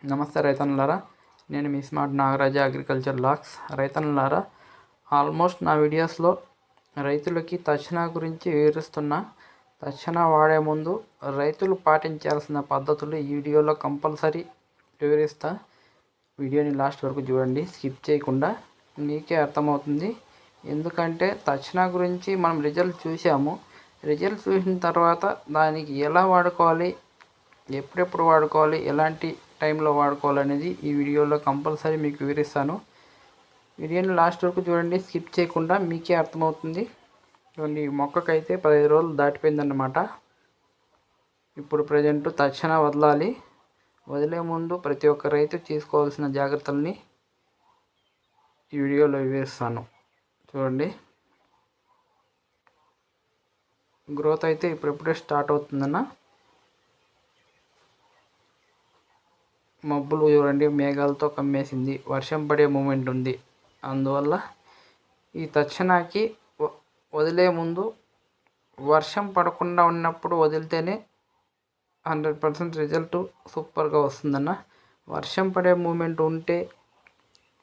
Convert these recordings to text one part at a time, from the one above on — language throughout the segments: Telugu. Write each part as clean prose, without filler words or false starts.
నమస్తే రైతన్నలారా, నేను మీ స్మార్ట్ నాగరాజ అగ్రికల్చర్ లాక్స్. రైతన్నలారా, ఆల్మోస్ట్ నా వీడియోస్లో రైతులకి తక్షణ గురించి వివరిస్తున్నా. తక్షణ వాడే ముందు రైతులు పాటించాల్సిన పద్ధతులు ఈ వీడియోలో కంపల్సరీ వివరిస్తా. వీడియోని లాస్ట్ వరకు చూడండి, స్కిప్ చేయకుండా. మీకే అర్థమవుతుంది. ఎందుకంటే తక్షణ గురించి మనం రిజల్ట్ చూసాము. రిజల్ట్ చూసిన తర్వాత దానికి ఎలా వాడుకోవాలి, ఎప్పుడెప్పుడు వాడుకోవాలి, ఎలాంటి టైంలో వాడుకోవాలనేది ఈ వీడియోలో కంపల్సరీ మీకు వివరిస్తాను. వీడియోని లాస్ట్ వరకు చూడండి, స్కిప్ చేయకుండా. మీకే అర్థమవుతుంది. చూడండి, మొక్కకైతే 15 రోజులు దాటిపోయిందన్నమాట. ఇప్పుడు ప్రజెంట్ తక్షణ వదలాలి. వదిలే ముందు ప్రతి ఒక్క రైతు తీసుకోవాల్సిన జాగ్రత్తల్ని ఈ వీడియోలో వివరిస్తాను. చూడండి, గ్రోత్ అయితే ఇప్పుడే స్టార్ట్ అవుతుందన్న. మబ్బులు చూడండి, మేఘాలతో కమ్మేసింది. వర్షం పడే మూమెంట్ ఉంది. అందువల్ల ఈ తక్షణకి వదిలే ముందు వర్షం పడకుండా ఉన్నప్పుడు వదిలితేనే 100% రిజల్ట్ సూపర్గా వస్తుందన్న. వర్షం పడే మూమెంట్ ఉంటే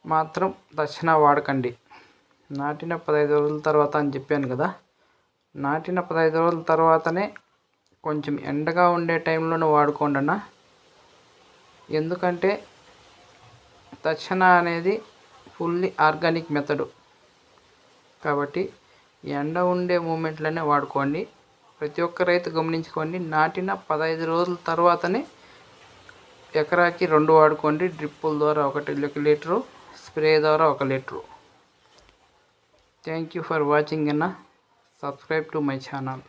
మాత్రం తక్షణ వాడకండి. నాటిన 15 రోజుల తర్వాత అని చెప్పాను కదా, నాటిన 15 రోజుల తర్వాతనే కొంచెం ఎండగా ఉండే టైంలోనే వాడుకోండి అన్న. ఎందుకంటే తక్షణ అనేది ఫుల్లీ ఆర్గానిక్ మెథడు కాబట్టి ఎండ ఉండే మూమెంట్లోనే వాడుకోండి. ప్రతి ఒక్క రైతు గమనించుకోండి. నాటిన 15 రోజుల తర్వాతనే ఎకరాకి 2 వాడుకోండి. డ్రిప్పుల ద్వారా 1 లీటరు, స్ప్రే ద్వారా 1 litre. Thank you for watching అన్న. Subscribe to my channel.